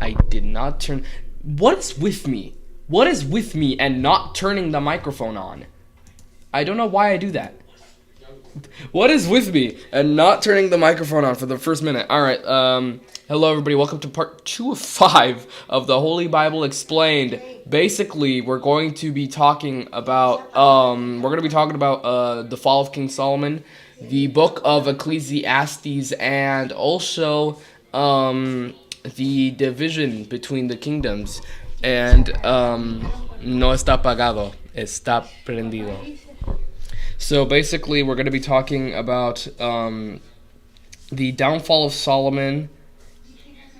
I did not turn... What is with me? What is with me and not turning the microphone on? I don't know why I do that. What is with me and not turning the microphone on for the first minute? Alright, hello everybody, welcome to part 2 of 5 of the Holy Bible Explained. Basically, we're going to be talking about, the fall of King Solomon, the book of Ecclesiastes, and also, the division between the kingdoms, and, no está apagado, está prendido. So basically, we're going to be talking about the downfall of Solomon,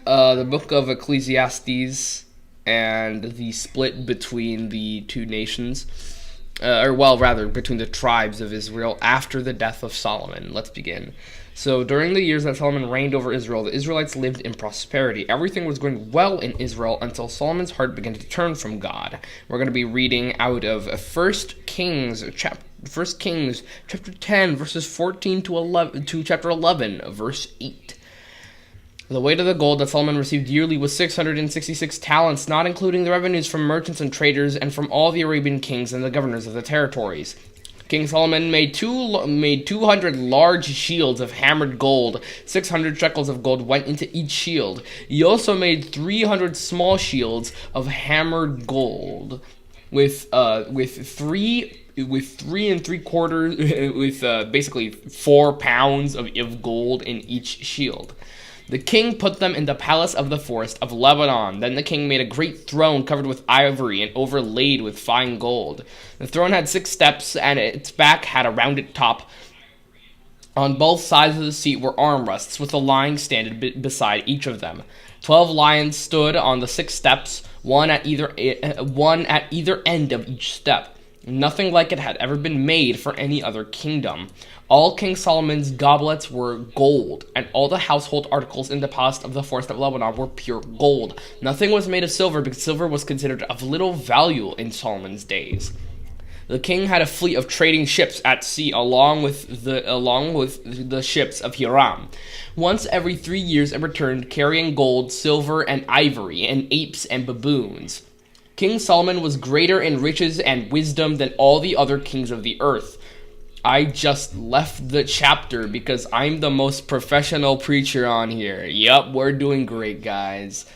the book of Ecclesiastes, and the split between the two nations, between the tribes of Israel after the death of Solomon. Let's begin. So during the years that Solomon reigned over Israel, the Israelites lived in prosperity. Everything was going well in Israel until Solomon's heart began to turn from God. We're going to be reading out of 1 Kings chapter 10, verses 14 to chapter 11, verse 8. The weight of the gold that Solomon received yearly was 666 talents, not including the revenues from merchants and traders and from all the Arabian kings and the governors of the territories. King Solomon made 200 large shields of hammered gold. 600 shekels of gold went into each shield. He also made 300 small shields of hammered gold, with 4 pounds of gold in each shield. The king put them in the palace of the forest of Lebanon. Then the king made a great throne covered with ivory and overlaid with fine gold. The throne had 6 steps, and its back had a rounded top. On both sides of the seat were armrests, with a lion standing beside each of them. 12 lions stood on the 6 steps, one at either end of each step. Nothing like it had ever been made for any other kingdom. All King Solomon's goblets were gold, and all the household articles in the palace of the forest of Lebanon were pure gold. Nothing was made of silver, because silver was considered of little value in Solomon's days. The king had a fleet of trading ships at sea, along with the ships of Hiram. Once every 3 years it returned, carrying gold, silver, and ivory, and apes and baboons. King Solomon was greater in riches and wisdom than all the other kings of the earth. I just left the chapter because I'm the most professional preacher on here. Yup, we're doing great, guys.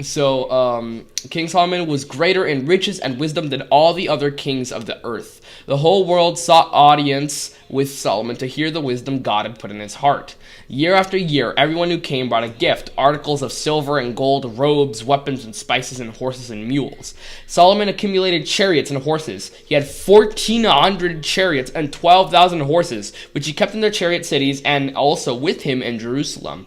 So, King Solomon was greater in riches and wisdom than all the other kings of the earth. The whole world sought audience with Solomon to hear the wisdom God had put in his heart. Year after year, everyone who came brought a gift, articles of silver and gold, robes, weapons, and spices, and horses and mules. Solomon accumulated chariots and horses. He had 1,400 chariots and 12,000 horses, which he kept in the chariot cities and also with him in Jerusalem.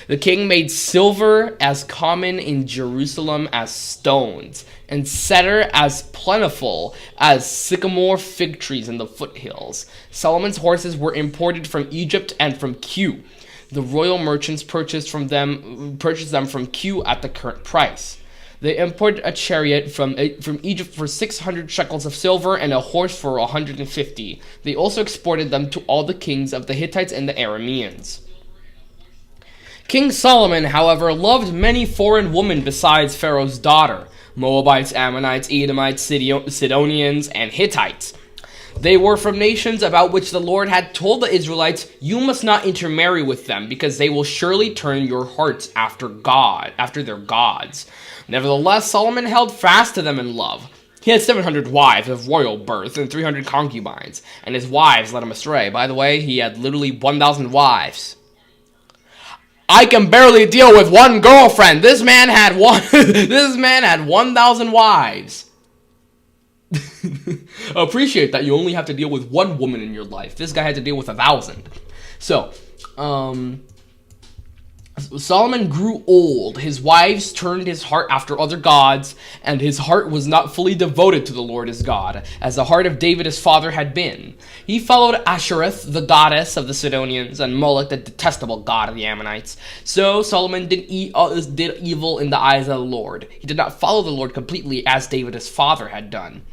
The king made silver as common in Jerusalem as stones, and cedar as plentiful as sycamore fig trees in the foothills. Solomon's horses were imported from Egypt and from Kew. The royal merchants purchased them from Kew at the current price. They imported a chariot from Egypt for 600 shekels of silver and a horse for 150. They also exported them to all the kings of the Hittites and the Arameans. King Solomon, however, loved many foreign women besides Pharaoh's daughter: Moabites, Ammonites, Edomites, Sidonians, and Hittites. They were from nations about which the Lord had told the Israelites, "You must not intermarry with them, because they will surely turn your hearts after their gods." Nevertheless, Solomon held fast to them in love. He had 700 wives of royal birth and 300 concubines, and his wives led him astray. By the way, he had literally 1,000 wives. I can barely deal with one girlfriend. This man had 1,000 wives. Appreciate that you only have to deal with one woman in your life. This guy had to deal with 1,000. So, Solomon grew old. His wives turned his heart after other gods, and his heart was not fully devoted to the Lord his God, as the heart of David his father had been. He followed Ashereth, the goddess of the Sidonians, and Moloch, the detestable god of the Ammonites. So Solomon did evil in the eyes of the Lord. He did not follow the Lord completely, as David his father had done.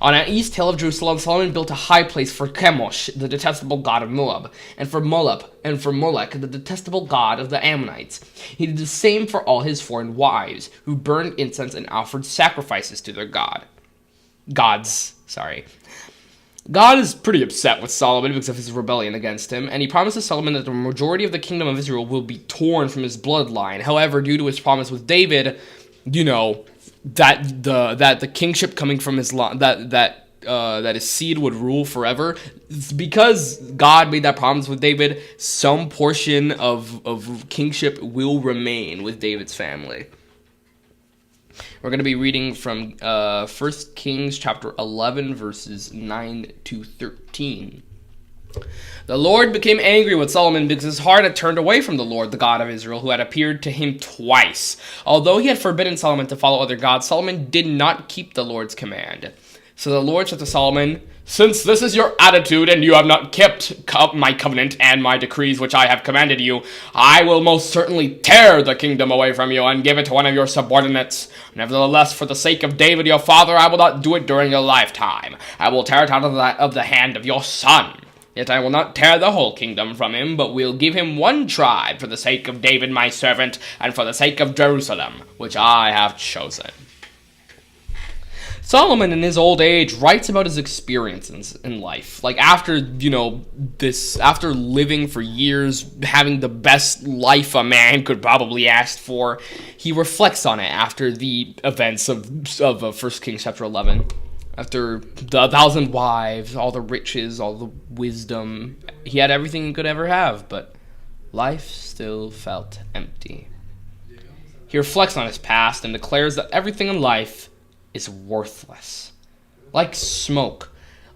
On an east hill of Jerusalem, Solomon built a high place for Chemosh, the detestable god of Moab, and for Molech, the detestable god of the Ammonites. He did the same for all his foreign wives, who burned incense and offered sacrifices to their gods. God is pretty upset with Solomon because of his rebellion against him, and he promises Solomon that the majority of the kingdom of Israel will be torn from his bloodline. However, due to his promise with David, that the kingship coming from his line, that his seed would rule forever, because God made that promise with David, some portion of kingship will remain with David's family. We're going to be reading from 1 Kings chapter 11, verses 9 to 13. The Lord became angry with Solomon because his heart had turned away from the Lord, the God of Israel, who had appeared to him twice. Although he had forbidden Solomon to follow other gods, Solomon did not keep the Lord's command. So the Lord said to Solomon, "Since this is your attitude, and you have not kept my covenant and my decrees which I have commanded you, I will most certainly tear the kingdom away from you and give it to one of your subordinates. Nevertheless, for the sake of David your father, I will not do it during your lifetime. I will tear it out of the hand of your son. Yet I will not tear the whole kingdom from him, but will give him one tribe for the sake of David my servant, and for the sake of Jerusalem, which I have chosen." Solomon, in his old age, writes about his experiences in life. Like, after living for years, having the best life a man could probably ask for, he reflects on it after the events of 1 Kings chapter 11. After the 1,000 wives, all the riches, all the wisdom, he had everything he could ever have, but life still felt empty. He reflects on his past and declares that everything in life is worthless. Like smoke,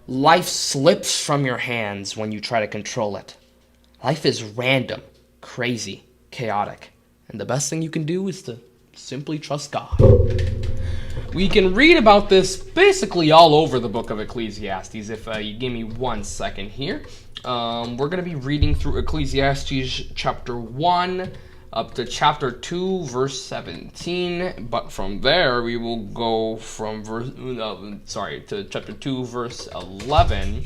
life slips from your hands when you try to control it. Life is random, crazy, chaotic, and the best thing you can do is to simply trust God. We can read about this basically all over the book of Ecclesiastes. If you give me 1 second here. We're going to be reading through Ecclesiastes chapter 1 up to chapter 2, verse 17. But from there, we will go from to chapter 2, verse 11.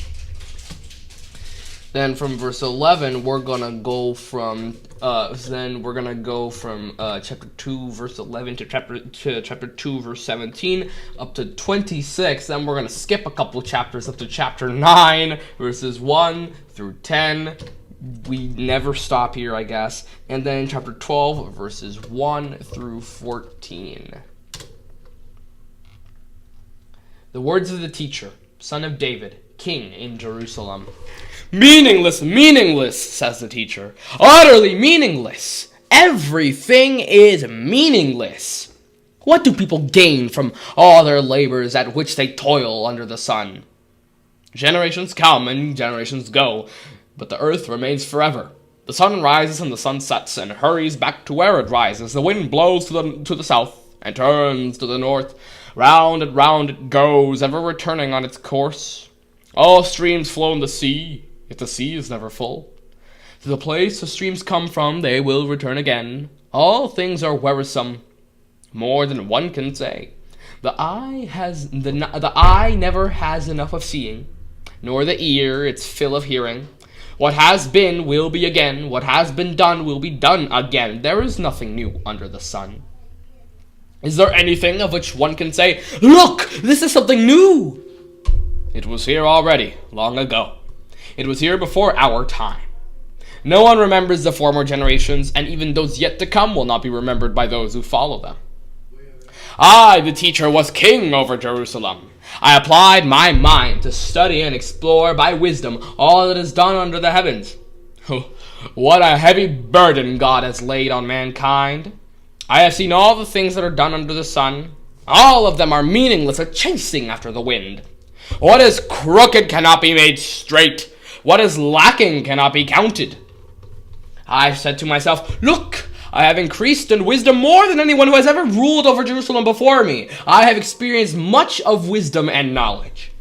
Then from verse 11, we're gonna go from chapter 2, verse 11 to chapter 2, verse 17, up to 26. Then we're gonna skip a couple chapters up to chapter 9, verses 1 through 10. We never stop here, I guess. And then chapter 12, verses 1 through 14. The words of the teacher, son of David, king in Jerusalem. "Meaningless, meaningless," says the teacher. "Utterly meaningless. Everything is meaningless. What do people gain from all their labors at which they toil under the sun? Generations come and generations go, but the earth remains forever. The sun rises and the sun sets and hurries back to where it rises. The wind blows to the south and turns to the north. Round and round it goes, ever returning on its course. All streams flow in the sea, yet the sea is never full. To the place the streams come from, they will return again. All things are wearisome, more than one can say. The eye never has enough of seeing, nor the ear its fill of hearing. What has been will be again. What has been done will be done again. There is nothing new under the sun. Is there anything of which one can say, 'Look, this is something new'? It was here already, long ago. It was here before our time. No one remembers the former generations, and even those yet to come will not be remembered by those who follow them. I, the teacher, was king over Jerusalem. I applied my mind to study and explore by wisdom all that is done under the heavens. What a heavy burden God has laid on mankind. I have seen all the things that are done under the sun. All of them are meaningless, a chasing after the wind. What is crooked cannot be made straight. What is lacking cannot be counted. I said to myself, 'Look, I have increased in wisdom more than anyone who has ever ruled over Jerusalem before me. I have experienced much of wisdom and knowledge.'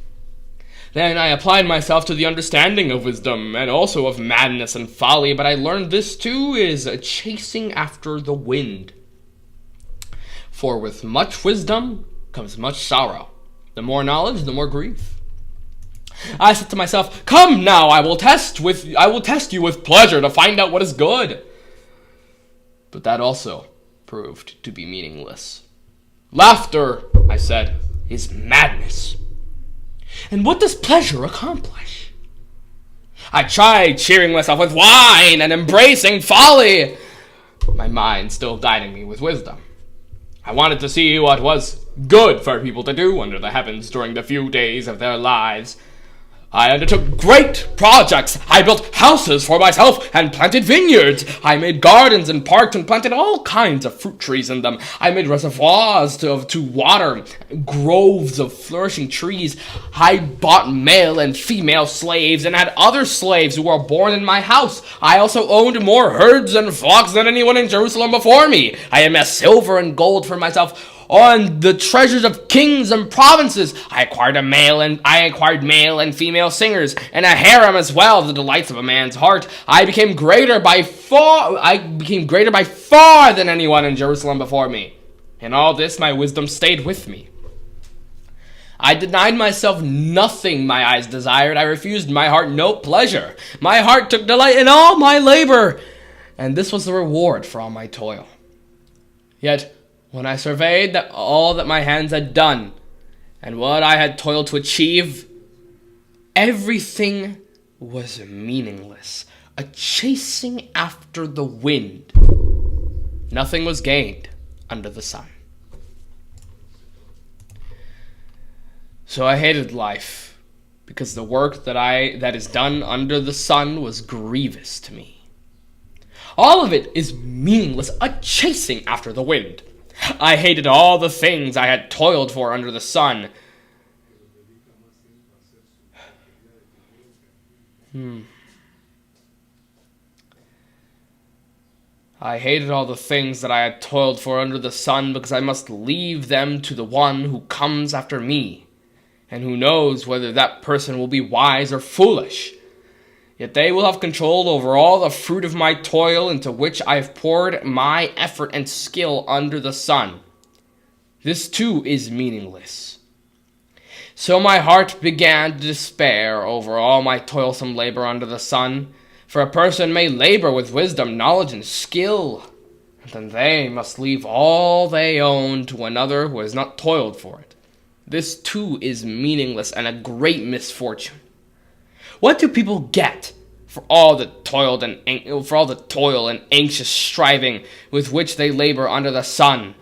Then I applied myself to the understanding of wisdom, and also of madness and folly, but I learned this too is a chasing after the wind. For with much wisdom comes much sorrow, The more knowledge, the more grief. I said to myself, "Come now, I will test you with pleasure to find out what is good." But that also proved to be meaningless. "Laughter," I said, "is madness. And what does pleasure accomplish?" I tried cheering myself with wine and embracing folly, my mind still guiding me with wisdom. I wanted to see what was good for people to do under the heavens during the few days of their lives. I undertook great projects. I built houses for myself and planted vineyards. I made gardens and parks and planted all kinds of fruit trees in them. I made reservoirs to water groves of flourishing trees. I bought male and female slaves and had other slaves who were born in my house. I also owned more herds and flocks than anyone in Jerusalem before me. I amassed silver and gold for myself on the treasures of kings and provinces. I acquired male and female singers, and a harem as well, the delights of a man's heart. I became greater by far than anyone in Jerusalem before me. In all this, my wisdom stayed with me. I denied myself nothing my eyes desired. I refused my heart no pleasure. My heart took delight in all my labor, and this was the reward for all my toil. Yet, when I surveyed all that my hands had done, and what I had toiled to achieve, everything was meaningless, a chasing after the wind. Nothing was gained under the sun. So I hated life, because the work that is done under the sun was grievous to me. All of it is meaningless, a chasing after the wind. I hated all the things I had toiled for under the sun. I hated all the things that I had toiled for under the sun because I must leave them to the one who comes after me, and who knows whether that person will be wise or foolish. Yet they will have control over all the fruit of my toil into which I have poured my effort and skill under the sun. This too is meaningless. So my heart began to despair over all my toilsome labor under the sun, for a person may labor with wisdom, knowledge, and skill, and then they must leave all they own to another who has not toiled for it. This too is meaningless and a great misfortune. What do people get for all the toil and anxious striving with which they labor under the sun?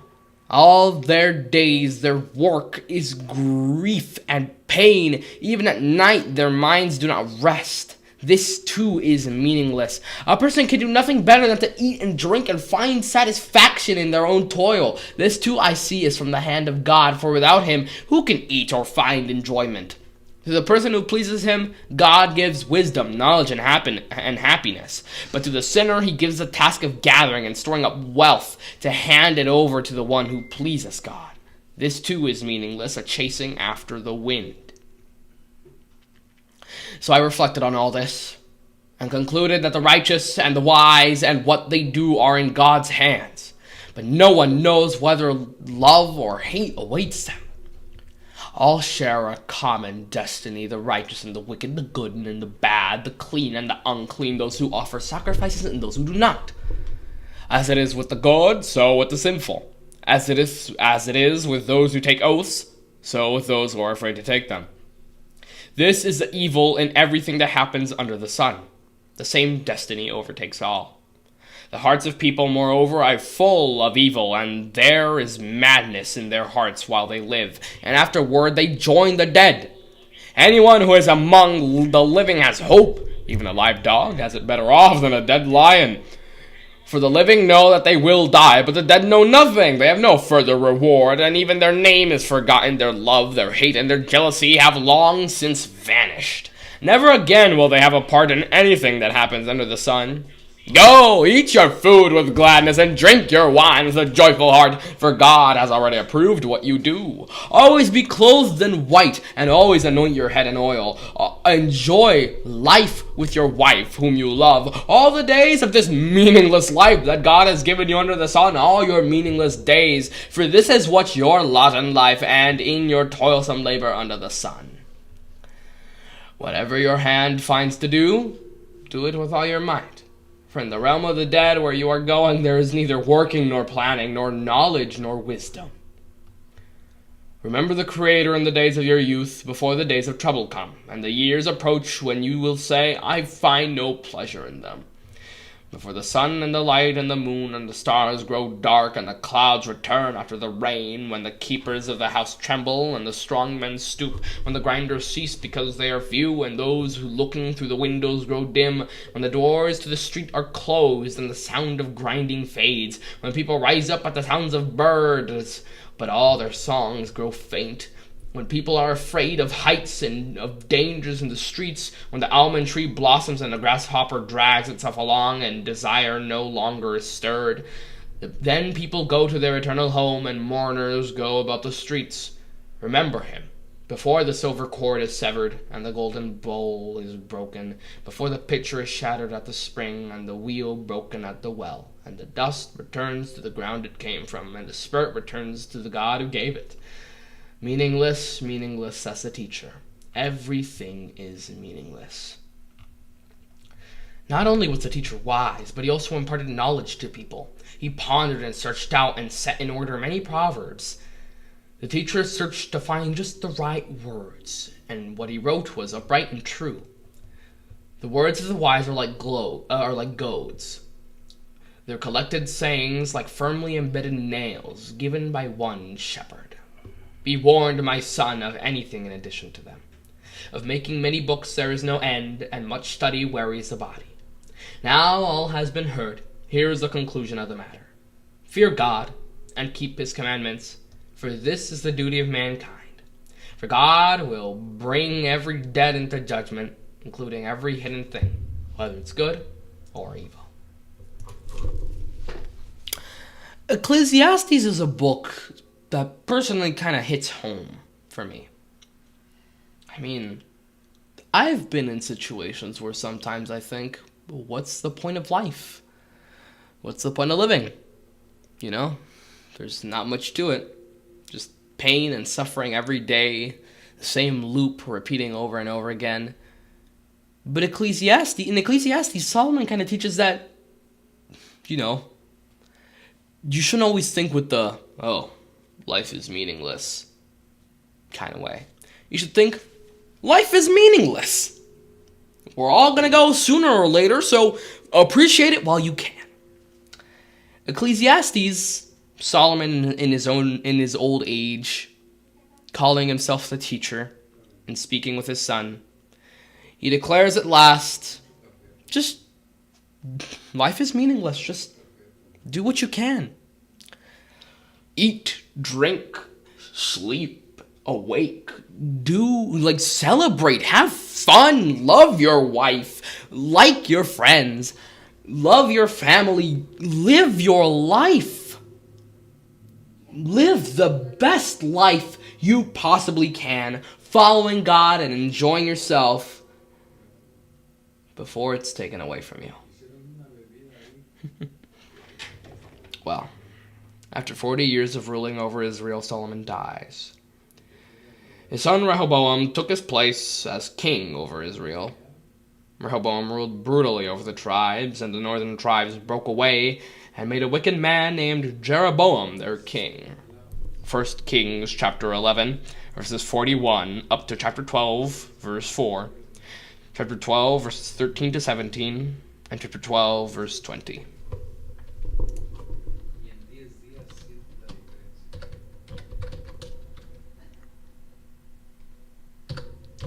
All their days, their work is grief and pain. Even at night, their minds do not rest. This too is meaningless. A person can do nothing better than to eat and drink and find satisfaction in their own toil. This too I see is from the hand of God, for without him, who can eat or find enjoyment? To the person who pleases him, God gives wisdom, knowledge, and happiness. But to the sinner, he gives the task of gathering and storing up wealth to hand it over to the one who pleases God. This too is meaningless, a chasing after the wind. So I reflected on all this and concluded that the righteous and the wise and what they do are in God's hands. But no one knows whether love or hate awaits them. All share a common destiny, the righteous and the wicked, the good and the bad, the clean and the unclean, those who offer sacrifices and those who do not. As it is with the good, so with the sinful. As it is with those who take oaths, so with those who are afraid to take them. This is the evil in everything that happens under the sun. The same destiny overtakes all. The hearts of people, moreover, are full of evil, and there is madness in their hearts while they live, and afterward they join the dead. Anyone who is among the living has hope. Even a live dog has it better off than a dead lion. For the living know that they will die, but the dead know nothing. They have no further reward, and even their name is forgotten. Their love, their hate, and their jealousy have long since vanished. Never again will they have a part in anything that happens under the sun. Go, eat your food with gladness, and drink your wine with a joyful heart, for God has already approved what you do. Always be clothed in white, and always anoint your head in oil. Enjoy life with your wife, whom you love, all the days of this meaningless life that God has given you under the sun, all your meaningless days, for this is what your lot in life, and in your toilsome labor under the sun. Whatever your hand finds to do, do it with all your might. For in the realm of the dead where you are going, there is neither working nor planning, nor knowledge nor wisdom. Remember the Creator in the days of your youth, before the days of trouble come, and the years approach when you will say, I find no pleasure in them. Before the sun and the light and the moon and the stars grow dark, and the clouds return after the rain, when the keepers of the house tremble, and the strong men stoop, when the grinders cease because they are few, and those who looking through the windows grow dim, when the doors to the street are closed, and the sound of grinding fades, when people rise up at the sounds of birds, but all their songs grow faint, when people are afraid of heights and of dangers in the streets, when the almond tree blossoms and the grasshopper drags itself along and desire no longer is stirred, then people go to their eternal home and mourners go about the streets. Remember him, before the silver cord is severed and the golden bowl is broken, before the pitcher is shattered at the spring and the wheel broken at the well, and the dust returns to the ground it came from, and the spirit returns to the God who gave it. Meaningless, meaningless, says the teacher. Everything is meaningless. Not only was the teacher wise, but he also imparted knowledge to people. He pondered and searched out and set in order many proverbs. The teacher searched to find just the right words, and what he wrote was upright and true. The words of the wise are like goads. Their collected sayings like firmly embedded nails given by one shepherd. Be warned, my son, of anything in addition to them. Of making many books there is no end, and much study wearies the body. Now all has been heard. Here is the conclusion of the matter. Fear God, and keep his commandments, for this is the duty of mankind. For God will bring every deed into judgment, including every hidden thing, whether it's good or evil. Ecclesiastes is a book that personally kind of hits home for me. I mean, I've been in situations where sometimes I think, well, what's the point of life? What's the point of living? You know, there's not much to it. Just pain and suffering every day, the same loop repeating over and over again. But in Ecclesiastes, Solomon kind of teaches that, you know, you shouldn't always think with the, life is meaningless kind of way. You should think, life is meaningless. We're all going to go sooner or later, so appreciate it while you can. Ecclesiastes, Solomon in his old age, calling himself the teacher and speaking with his son, he declares at last, just, life is meaningless, just do what you can. Eat, drink, sleep, awake, celebrate, have fun, love your wife, like your friends, love your family, live your life. Live the best life you possibly can, following God and enjoying yourself before it's taken away from you. Well, after 40 years of ruling over Israel, Solomon dies. His son Rehoboam took his place as king over Israel. Rehoboam ruled brutally over the tribes, and the northern tribes broke away and made a wicked man named Jeroboam their king. 1 Kings chapter 11, verses 41 up to chapter 12, verse 4. Chapter 12, verses 13 to 17, and chapter 12, verse 20.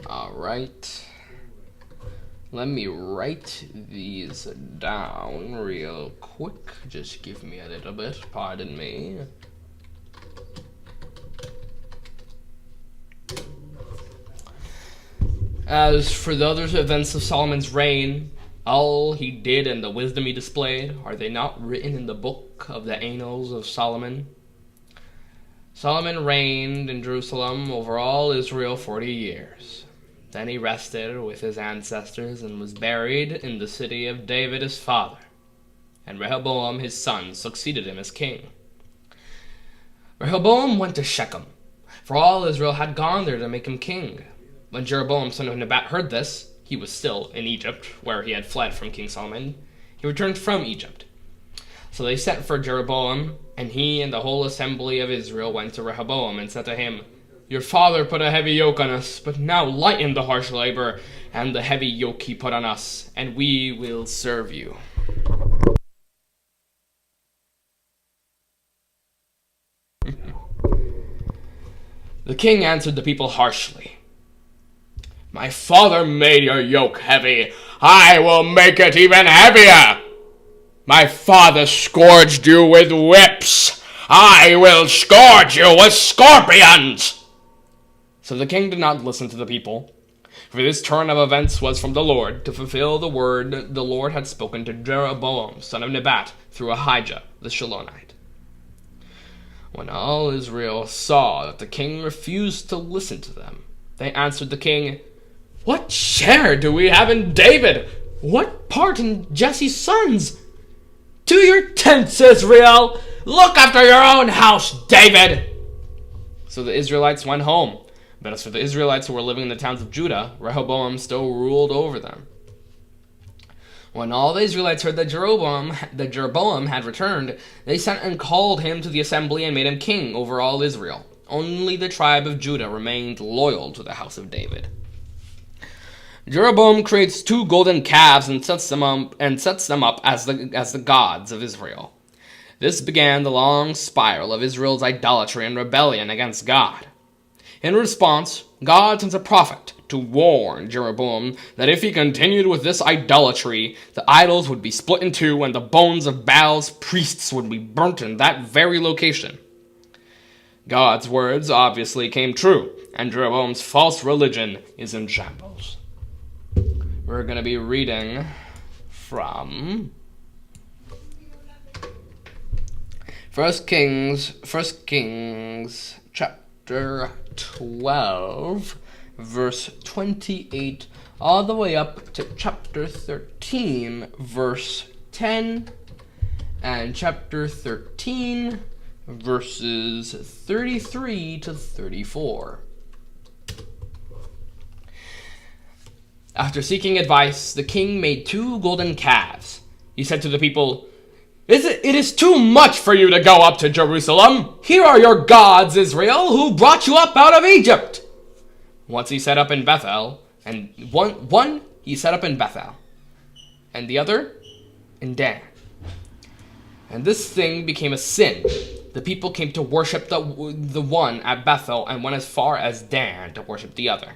Alright, let me write these down real quick. Just give me a little bit, pardon me. As for the other events of Solomon's reign, all he did and the wisdom he displayed, are they not written in the book of the annals of Solomon? Solomon reigned in Jerusalem over all Israel 40 years. Then he rested with his ancestors and was buried in the city of David his father. And Rehoboam his son succeeded him as king. Rehoboam went to Shechem, for all Israel had gone there to make him king. When Jeroboam son of Nebat heard this, he was still in Egypt, where he had fled from King Solomon. He returned from Egypt. So they sent for Jeroboam, and he and the whole assembly of Israel went to Rehoboam and said to him, "Your father put a heavy yoke on us, but now lighten the harsh labor and the heavy yoke he put on us, and we will serve you." The king answered the people harshly. "My father made your yoke heavy. I will make it even heavier. My father scourged you with whips. I will scourge you with scorpions." So the king did not listen to the people, for this turn of events was from the Lord, to fulfill the word the Lord had spoken to Jeroboam, son of Nebat, through Ahijah the Shilonite. When all Israel saw that the king refused to listen to them, they answered the king, "What share do we have in David? What part in Jesse's sons? To your tents, Israel! Look after your own house, David!" So the Israelites went home. But as for the Israelites who were living in the towns of Judah, Rehoboam still ruled over them. When all the Israelites heard that Jeroboam had returned, they sent and called him to the assembly and made him king over all Israel. Only the tribe of Judah remained loyal to the house of David. Jeroboam creates 2 golden calves and sets them up as the gods of Israel. This began the long spiral of Israel's idolatry and rebellion against God. In response, God sends a prophet to warn Jeroboam that if he continued with this idolatry, the idols would be split in 2 and the bones of Baal's priests would be burnt in that very location. God's words obviously came true, and Jeroboam's false religion is in shambles. We're going to be reading from 1 Kings chapter 12, verse 28, all the way up to chapter 13, verse 10, and chapter 13, verses 33 to 34. After seeking advice, the king made 2 golden calves. He said to the people, It is too much for you to go up to Jerusalem. Here are your gods, Israel, who brought you up out of Egypt." Once he set up in Bethel, and one he set up in Bethel, and the other in Dan. And this thing became a sin. The people came to worship the one at Bethel and went as far as Dan to worship the other.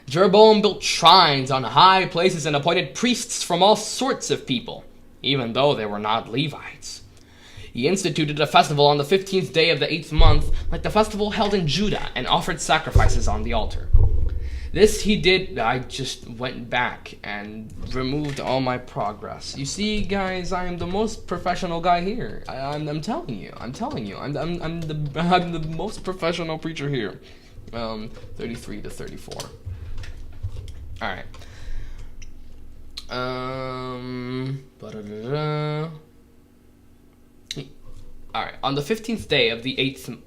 Jeroboam built shrines on high places and appointed priests from all sorts of people, even though they were not Levites. He instituted a festival on the 15th day of the 8th month, like the festival held in Judah, and offered sacrifices on the altar. This he did. I just went back and removed all my progress. You see, guys, I am the most professional guy here. I'm telling you. I'm the most professional preacher here. 33 to 34. All right. Alright, on the 15th day of the 8th...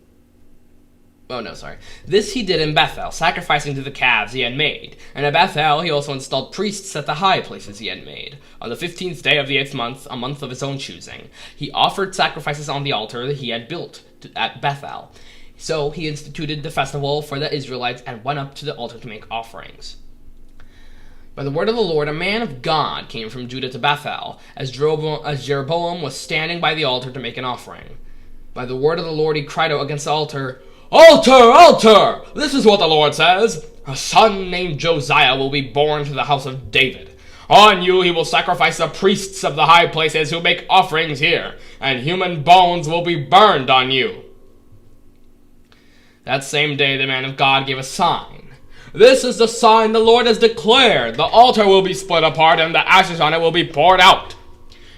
This he did in Bethel, sacrificing to the calves he had made. And at Bethel he also installed priests at the high places he had made. On the 15th day of the 8th month, a month of his own choosing, he offered sacrifices on the altar that he had built at Bethel. So he instituted the festival for the Israelites and went up to the altar to make offerings. By the word of the Lord, a man of God came from Judah to Bethel, as Jeroboam was standing by the altar to make an offering. By the word of the Lord, he cried out against the altar, "Altar, altar! This is what the Lord says. A son named Josiah will be born to the house of David. On you he will sacrifice the priests of the high places who make offerings here, and human bones will be burned on you." That same day the man of God gave a sign. This is the sign the Lord has declared. The altar will be split apart, and the ashes on it will be poured out.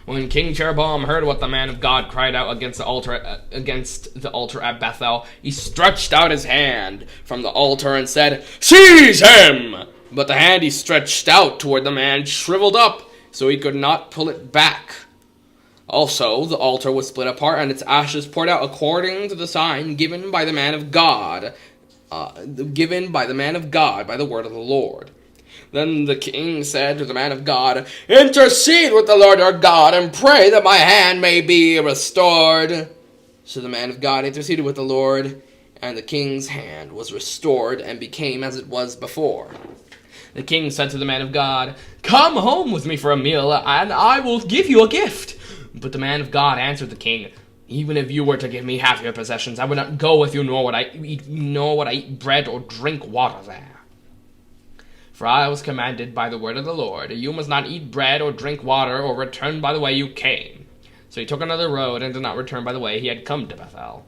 When King Jeroboam heard what the man of God cried out against the altar at Bethel, he stretched out his hand from the altar and said, "Seize him!" But the hand he stretched out toward the man shriveled up, so he could not pull it back. Also, the altar was split apart, and its ashes poured out according to the sign given by the man of God, by the word of the Lord. Then the king said to the man of God, "Intercede with the Lord our God, and pray that my hand may be restored." So the man of God interceded with the Lord, and the king's hand was restored and became as it was before. The king said to the man of God, "Come home with me for a meal, and I will give you a gift." But the man of God answered the king, "Even if you were to give me half your possessions, I would not go with you, nor would I eat bread or drink water there. For I was commanded by the word of the Lord, you must not eat bread or drink water or return by the way you came." So he took another road and did not return by the way he had come to Bethel.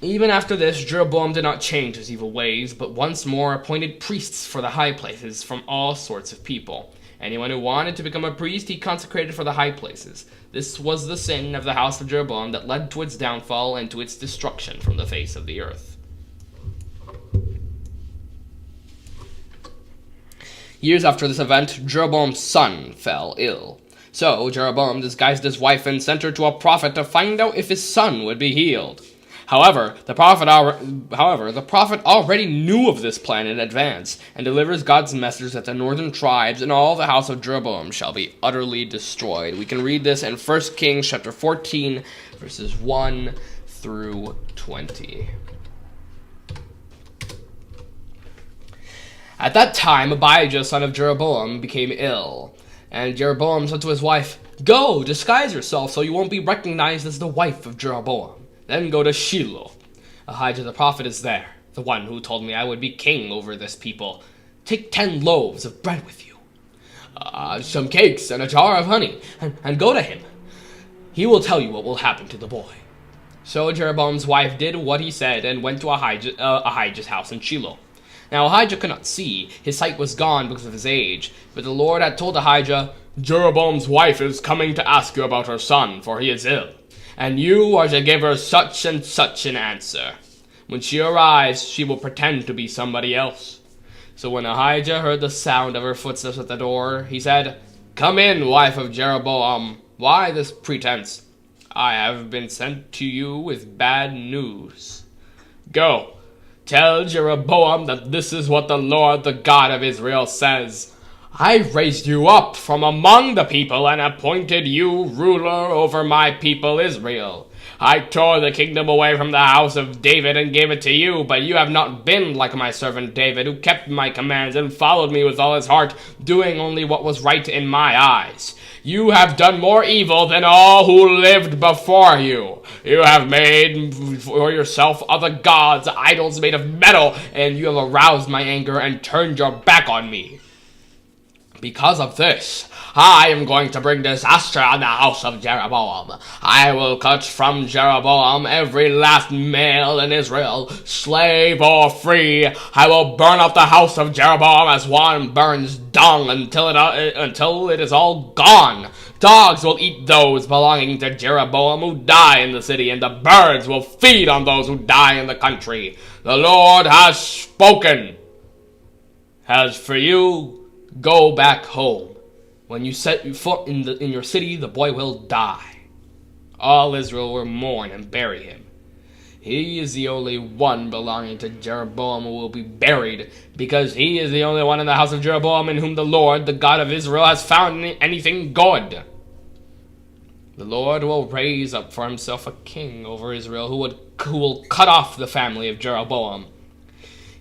Even after this, Jeroboam did not change his evil ways, but once more appointed priests for the high places from all sorts of people. Anyone who wanted to become a priest, he consecrated for the high places. This was the sin of the house of Jeroboam that led to its downfall and to its destruction from the face of the earth. Years after this event, Jeroboam's son fell ill. So Jeroboam disguised his wife and sent her to a prophet to find out if his son would be healed. However, the prophet already knew of this plan in advance, and delivers God's message that the northern tribes and all the house of Jeroboam shall be utterly destroyed. We can read this in 1 Kings chapter 14, verses 1 through 20. At that time, Abijah, son of Jeroboam, became ill, and Jeroboam said to his wife, "Go, disguise yourself so you won't be recognized as the wife of Jeroboam. Then go to Shiloh. Ahijah the prophet is there, the one who told me I would be king over this people. Take 10 loaves of bread with you, some cakes and a jar of honey, and go to him. He will tell you what will happen to the boy." So Jeroboam's wife did what he said and went to Ahijah's house in Shiloh. Now Ahijah could not see, his sight was gone because of his age, but the Lord had told Ahijah, "Jeroboam's wife is coming to ask you about her son, for he is ill, and you are to give her such and such an answer. When she arrives, she will pretend to be somebody else." So when Ahijah heard the sound of her footsteps at the door, he said, "Come in, wife of Jeroboam. Why this pretense? I have been sent to you with bad news. Go, tell Jeroboam that this is what the Lord, the God of Israel, says. I raised you up from among the people and appointed you ruler over my people Israel. I tore the kingdom away from the house of David and gave it to you, but you have not been like my servant David, who kept my commands and followed me with all his heart, doing only what was right in my eyes. You have done more evil than all who lived before you. You have made for yourself other gods, idols made of metal, and you have aroused my anger and turned your back on me. Because of this, I am going to bring disaster on the house of Jeroboam. I will cut from Jeroboam every last male in Israel, slave or free. I will burn up the house of Jeroboam as one burns dung until it is all gone. Dogs will eat those belonging to Jeroboam who die in the city, and the birds will feed on those who die in the country. The Lord has spoken. As for you, go back home. When you set your foot in your city, the boy will die. All Israel will mourn and bury him. He is the only one belonging to Jeroboam who will be buried, because he is the only one in the house of Jeroboam in whom the Lord, the God of Israel, has found anything good. The Lord will raise up for himself a king over Israel who will cut off the family of Jeroboam.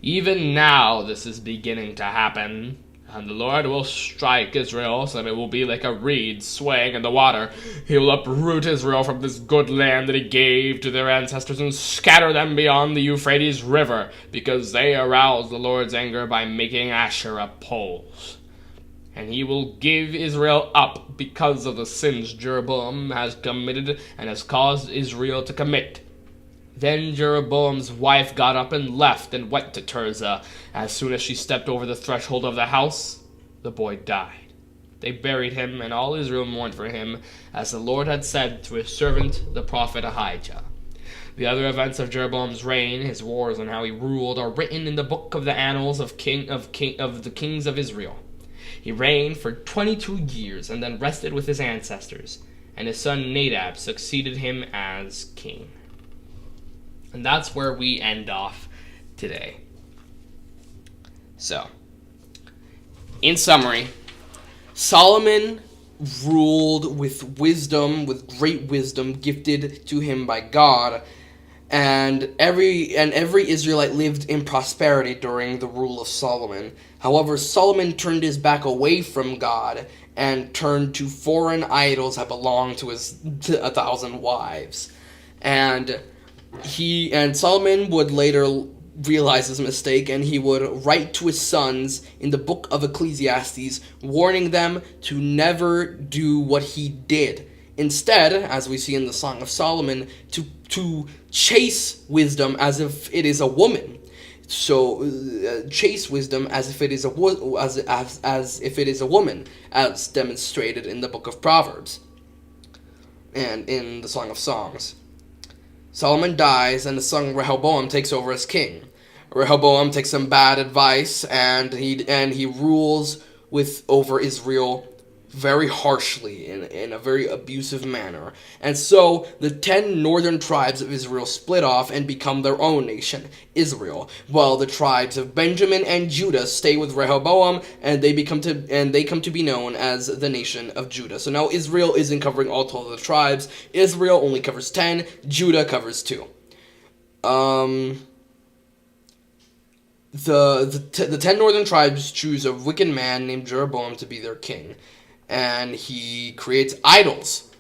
Even now this is beginning to happen. And the Lord will strike Israel so that it will be like a reed swaying in the water. He will uproot Israel from this good land that he gave to their ancestors and scatter them beyond the Euphrates River, because they aroused the Lord's anger by making Asherah poles. And he will give Israel up because of the sins Jeroboam has committed and has caused Israel to commit. Then Jeroboam's wife got up and left and went to Tirzah. As soon as she stepped over the threshold of the house, the boy died. They buried him, and all Israel mourned for him, as the Lord had said to his servant the prophet Ahijah. The other events of Jeroboam's reign, his wars, and how he ruled, are written in the book of the annals of the kings of Israel. He reigned for 22 years, and then rested with his ancestors, and his son Nadab succeeded him as king. And that's where we end off today. So, in summary, Solomon ruled with wisdom, with great wisdom gifted to him by God, and every Israelite lived in prosperity during the rule of Solomon. However, Solomon turned his back away from God and turned to foreign idols that belonged to 1,000 wives. And Solomon would later realize his mistake, and he would write to his sons in the book of Ecclesiastes, warning them to never do what he did. Instead, as we see in the Song of Solomon, to chase wisdom as if it is a woman. So chase wisdom as if it is as if it is a woman, as demonstrated in the book of Proverbs and in the Song of Songs. Solomon dies, and the son Rehoboam takes over as king. Rehoboam takes some bad advice, and he rules over Israel very harshly in a very abusive manner. And so the 10 northern tribes of Israel split off and become their own nation, Israel, while the tribes of Benjamin and Judah stay with Rehoboam, and they come to be known as the nation of Judah. So now Israel isn't covering all 12 of the tribes. Israel only covers 10. Judah covers 2. The 10 northern tribes choose a wicked man named Jeroboam to be their king. And he creates idols,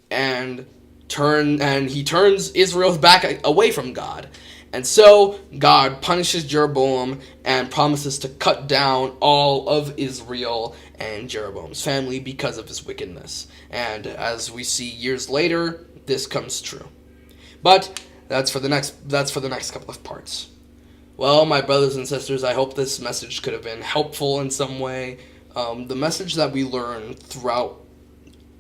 and he turns Israel's back away from God. And so God punishes Jeroboam and promises to cut down all of Israel and Jeroboam's family because of his wickedness. And as we see years later, this comes true. But that's for the next couple of parts. Well, my brothers and sisters, I hope this message could have been helpful in some way. The message that we learn throughout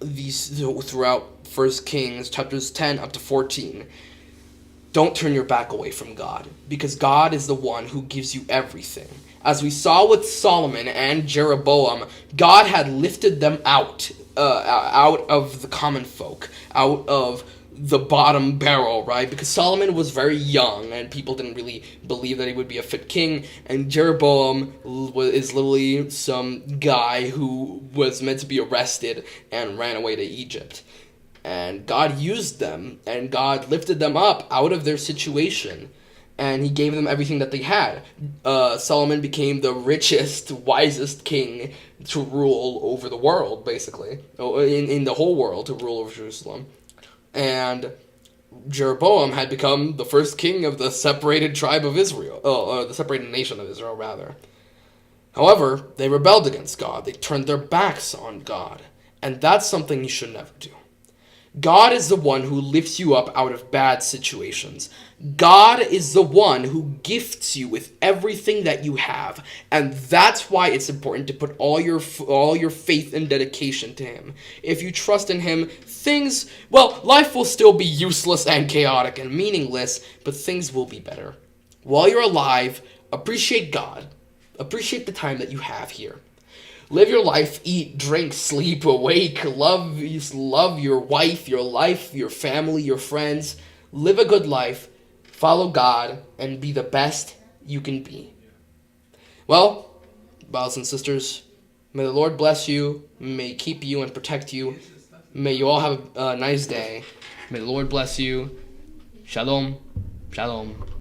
1 Kings chapters 10 up to 14, don't turn your back away from God, because God is the one who gives you everything. As we saw with Solomon and Jeroboam, God had lifted them out of the common folk, out of the bottom barrel, right? Because Solomon was very young, and people didn't really believe that he would be a fit king, and Jeroboam is literally some guy who was meant to be arrested and ran away to Egypt. And God used them, and God lifted them up out of their situation, and he gave them everything that they had. Solomon became the richest, wisest king to rule over the world, basically. In the whole world, to rule over Jerusalem. And Jeroboam had become the first king of the separated tribe of Israel, the separated nation of Israel, rather. However, they rebelled against God. They turned their backs on God. And that's something you should never do. God is the one who lifts you up out of bad situations. God is the one who gifts you with everything that you have. And that's why it's important to put all your faith and dedication to him. If you trust in him, life will still be useless and chaotic and meaningless, but things will be better. While you're alive, appreciate God. Appreciate the time that you have here. Live your life, eat, drink, sleep, awake, love your wife, your life, your family, your friends. Live a good life, follow God, and be the best you can be. Well, brothers and sisters, may the Lord bless you, may He keep you and protect you. May you all have a nice day. May the Lord bless you. Shalom. Shalom.